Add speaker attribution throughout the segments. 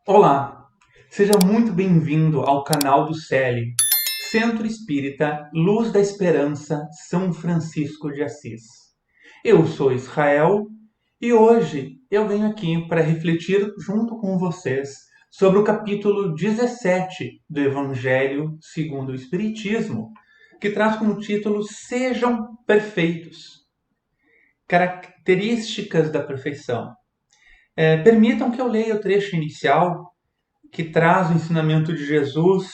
Speaker 1: Olá, seja muito bem-vindo ao canal do CELE, Centro Espírita Luz da Esperança São Francisco de Assis. Eu sou Israel e hoje eu venho aqui para refletir junto com vocês sobre o capítulo 17 do Evangelho segundo o Espiritismo, que traz como título Sejam Perfeitos. Características da perfeição. Permitam que eu leia o trecho inicial que traz o ensinamento de Jesus,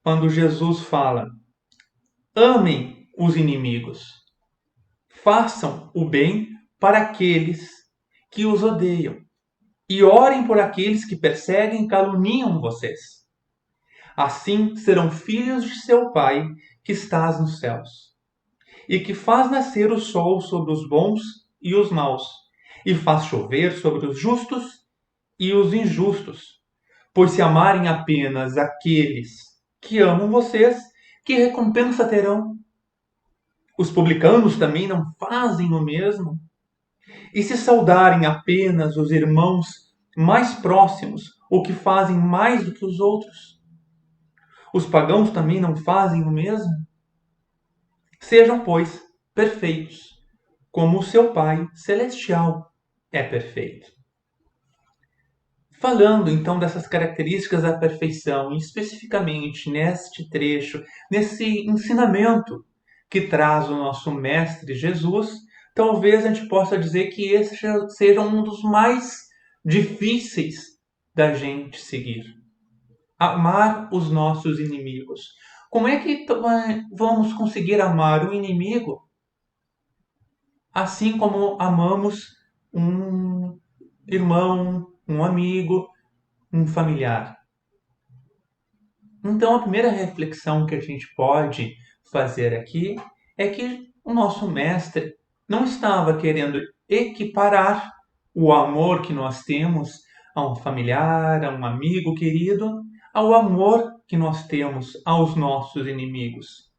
Speaker 1: quando Jesus fala: amem os inimigos, façam o bem para aqueles que os odeiam, e orem por aqueles que perseguem e caluniam vocês. Assim serão filhos de seu Pai que estás nos céus, e que faz nascer o sol sobre os bons e os maus, e faz chover sobre os justos e os injustos. Pois se amarem apenas aqueles que amam vocês, que recompensa terão? Os publicanos também não fazem o mesmo? E se saudarem apenas os irmãos mais próximos, o que fazem mais do que os outros? Os pagãos também não fazem o mesmo? Sejam, pois, perfeitos, como o seu Pai Celestial é perfeito. Falando então dessas características da perfeição, e especificamente neste trecho, nesse ensinamento que traz o nosso Mestre Jesus, talvez a gente possa dizer que esse seja um dos mais difíceis da gente seguir. Amar os nossos inimigos. Como é que vamos conseguir amar o inimigo assim como amamos um irmão, um amigo, um familiar? Então, a primeira reflexão que a gente pode fazer aqui é que o nosso mestre não estava querendo equiparar o amor que nós temos a um familiar, a um amigo querido, ao amor que nós temos aos nossos inimigos.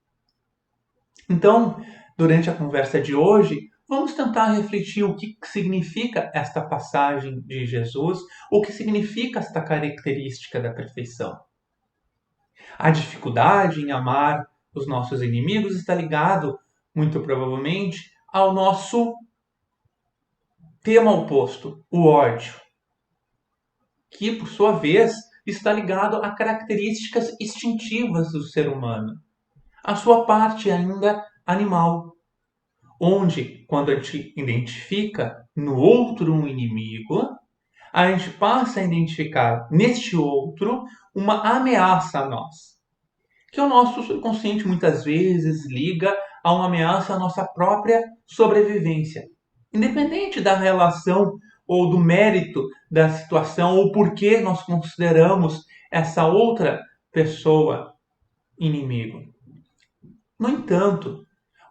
Speaker 1: Então, durante a conversa de hoje, vamos tentar refletir o que significa esta passagem de Jesus, o que significa esta característica da perfeição. A dificuldade em amar os nossos inimigos está ligado, muito provavelmente, ao nosso tema oposto, o ódio, que, por sua vez, está ligado a características instintivas do ser humano, a sua parte ainda animal, onde, quando a gente identifica no outro um inimigo, a gente passa a identificar neste outro uma ameaça a nós, que o nosso subconsciente muitas vezes liga a uma ameaça à nossa própria sobrevivência. Independente da relação ou do mérito da situação ou por que nós consideramos essa outra pessoa inimigo. No entanto,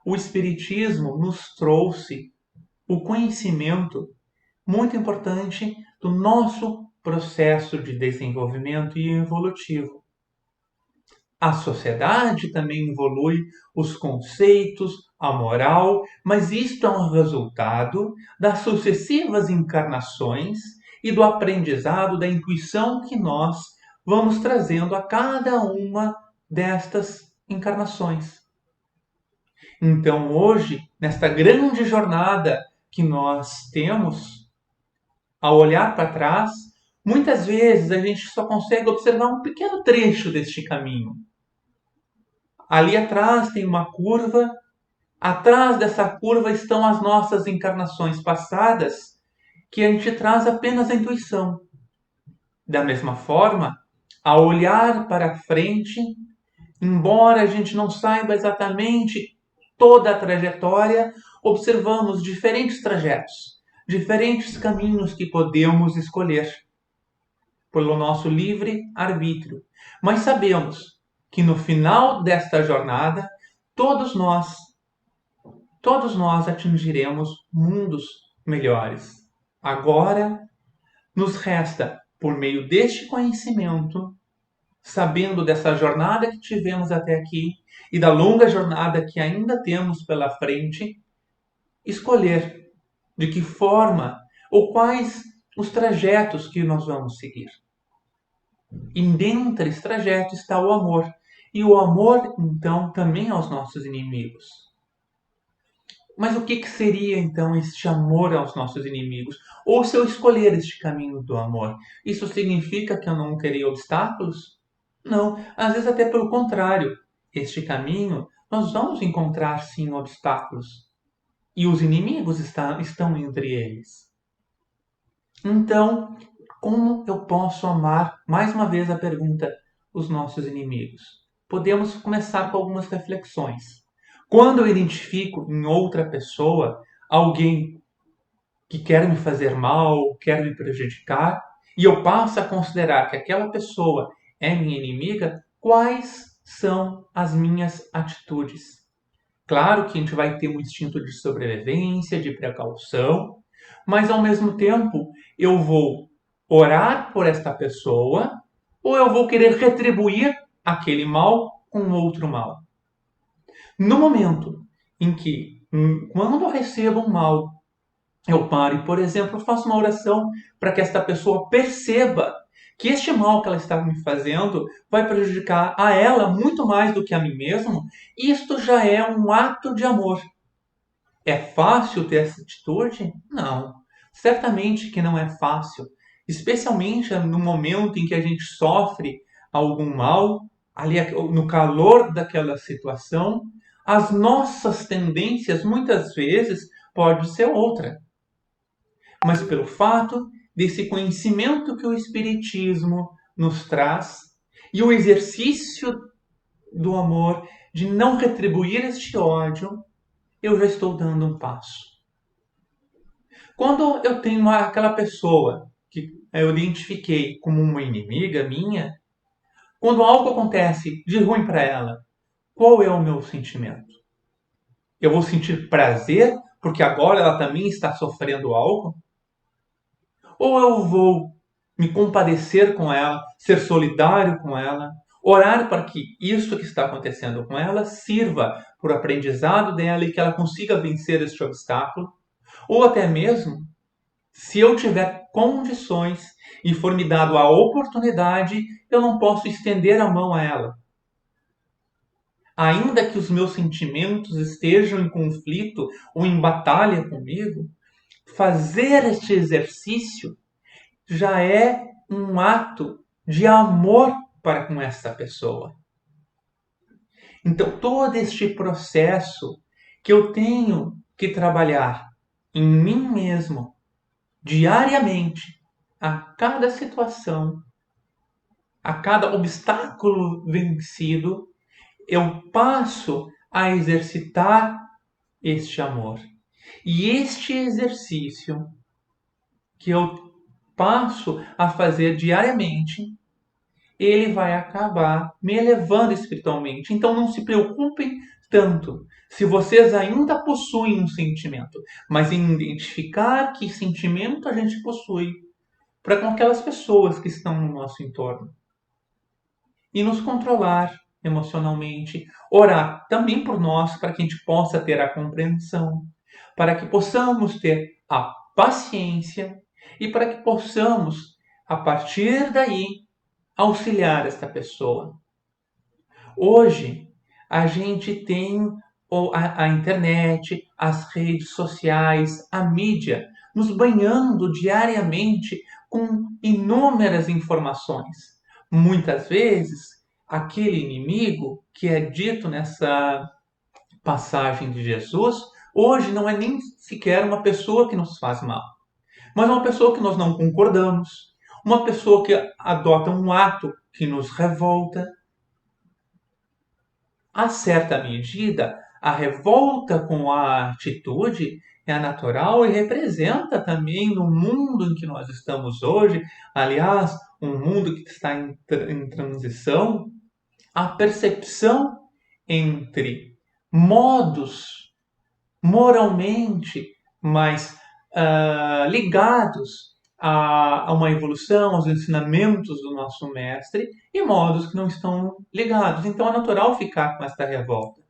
Speaker 1: o Espiritismo nos trouxe o conhecimento muito importante do nosso processo de desenvolvimento e evolutivo. A sociedade também evolui, os conceitos, a moral, mas isto é um resultado das sucessivas encarnações e do aprendizado da intuição que nós vamos trazendo a cada uma destas encarnações. Então, hoje, nesta grande jornada que nós temos, ao olhar para trás, muitas vezes a gente só consegue observar um pequeno trecho deste caminho. Ali atrás tem uma curva, atrás dessa curva estão as nossas encarnações passadas, que a gente traz apenas a intuição. Da mesma forma, ao olhar para frente, embora a gente não saiba exatamente toda a trajetória, observamos diferentes trajetos, diferentes caminhos que podemos escolher pelo nosso livre arbítrio. Mas sabemos que no final desta jornada, todos nós, todos nós atingiremos mundos melhores. Agora, nos resta, por meio deste conhecimento, sabendo dessa jornada que tivemos até aqui e da longa jornada que ainda temos pela frente, escolher de que forma ou quais os trajetos que nós vamos seguir. E dentro desse trajeto está o amor. E o amor, então, também aos nossos inimigos. Mas o que seria, então, este amor aos nossos inimigos? Ou se eu escolher este caminho do amor, isso significa que eu não terei obstáculos? Não, às vezes até pelo contrário. Este caminho, nós vamos encontrar, sim, obstáculos. E os inimigos estão entre eles. Então, como eu posso amar, mais uma vez a pergunta, os nossos inimigos? Podemos começar com algumas reflexões. Quando eu identifico em outra pessoa alguém que quer me fazer mal, quer me prejudicar, e eu passo a considerar que aquela pessoa é minha inimiga, quais são as minhas atitudes? Claro que a gente vai ter um instinto de sobrevivência, de precaução, mas ao mesmo tempo eu vou orar por esta pessoa ou eu vou querer retribuir aquele mal com outro mal. No momento em que, quando eu recebo um mal, eu paro e, por exemplo, faço uma oração para que esta pessoa perceba que este mal que ela está me fazendo vai prejudicar a ela muito mais do que a mim mesmo, isto já é um ato de amor. É fácil ter essa atitude? Não. Certamente que não é fácil, especialmente no momento em que a gente sofre algum mal, ali no calor daquela situação, as nossas tendências muitas vezes pode ser outra. Mas pelo fato desse conhecimento que o Espiritismo nos traz e o exercício do amor, de não retribuir este ódio, eu já estou dando um passo. Quando eu tenho aquela pessoa que eu identifiquei como uma inimiga minha, quando algo acontece de ruim para ela, qual é o meu sentimento? Eu vou sentir prazer porque agora ela também está sofrendo algo? Ou eu vou me compadecer com ela, ser solidário com ela, orar para que isso que está acontecendo com ela sirva para o aprendizado dela e que ela consiga vencer este obstáculo? Ou até mesmo, se eu tiver condições e for me dado a oportunidade, eu não posso estender a mão a ela. Ainda que os meus sentimentos estejam em conflito ou em batalha comigo, fazer este exercício já é um ato de amor para com essa pessoa. Então, todo este processo que eu tenho que trabalhar em mim mesmo, diariamente, a cada situação, a cada obstáculo vencido, eu passo a exercitar este amor. E este exercício que eu passo a fazer diariamente, ele vai acabar me elevando espiritualmente. Então não se preocupem tanto se vocês ainda possuem um sentimento, mas em identificar que sentimento a gente possui para com aquelas pessoas que estão no nosso entorno. E nos controlar emocionalmente, orar também por nós, para que a gente possa ter a compreensão, para que possamos ter a paciência e para que possamos, a partir daí, auxiliar esta pessoa. Hoje, a gente tem a internet, as redes sociais, a mídia, nos banhando diariamente com inúmeras informações. Muitas vezes, aquele inimigo que é dito nessa passagem de Jesus, hoje não é nem sequer uma pessoa que nos faz mal, mas uma pessoa que nós não concordamos, uma pessoa que adota um ato que nos revolta. A certa medida, a revolta com a atitude é natural e representa também no mundo em que nós estamos hoje, aliás, um mundo que está em transição, a percepção entre modos moralmente mais ligados a uma evolução, aos ensinamentos do nosso mestre, e modos que não estão ligados. Então é natural ficar com esta revolta.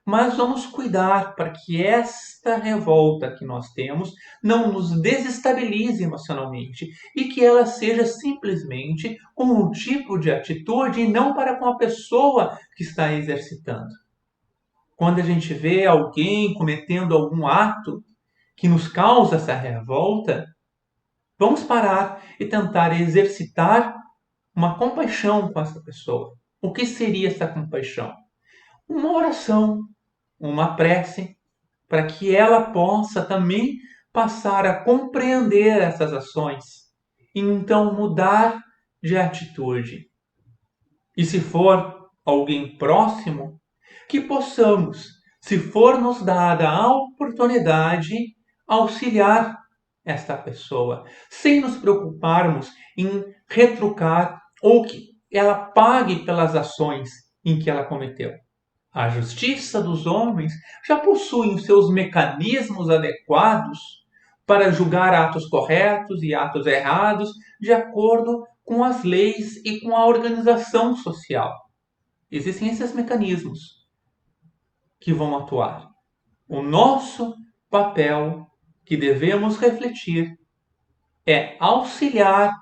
Speaker 1: mas vamos cuidar para que esta revolta que nós temos não nos desestabilize emocionalmente e que ela seja simplesmente com um tipo de atitude e não para com a pessoa que está exercitando. Quando a gente vê alguém cometendo algum ato que nos causa essa revolta, vamos parar e tentar exercitar uma compaixão com essa pessoa. O que seria essa compaixão? Uma oração, uma prece, para que ela possa também passar a compreender essas ações e então mudar de atitude. E se for alguém próximo, que possamos, se for nos dada a oportunidade, auxiliar esta pessoa, sem nos preocuparmos em retrucar ou que ela pague pelas ações em que ela cometeu. A justiça dos homens já possui os seus mecanismos adequados para julgar atos corretos e atos errados de acordo com as leis e com a organização social. Existem esses mecanismos que vão atuar. O nosso papel que devemos refletir é auxiliar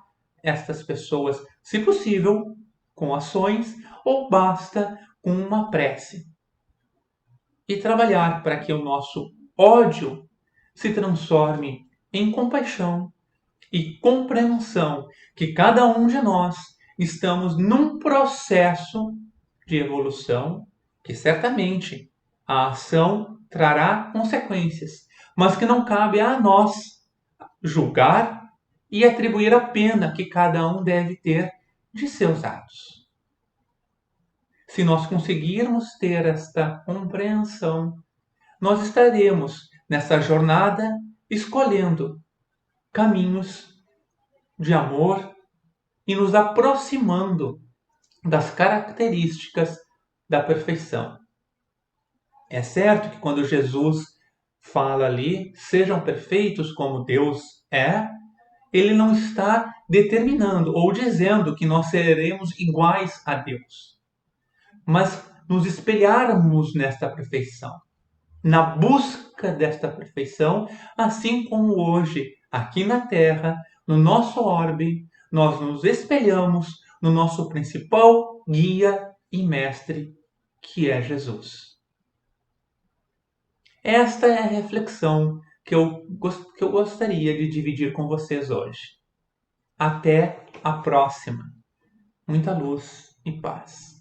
Speaker 1: estas pessoas, se possível, com ações ou basta com uma prece. E trabalhar para que o nosso ódio se transforme em compaixão e compreensão que cada um de nós estamos num processo de evolução que certamente a ação trará consequências, mas que não cabe a nós julgar e atribuir a pena que cada um deve ter de seus atos. Se nós conseguirmos ter esta compreensão, nós estaremos nessa jornada escolhendo caminhos de amor e nos aproximando das características da perfeição. É certo que quando Jesus fala ali, sejam perfeitos como Deus é, ele não está determinando ou dizendo que nós seremos iguais a Deus, mas nos espelharmos nesta perfeição, na busca desta perfeição, assim como hoje, aqui na Terra, no nosso orbe, nós nos espelhamos no nosso principal guia e mestre, que é Jesus. Esta é a reflexão que eu gostaria de dividir com vocês hoje. Até a próxima. Muita luz e paz.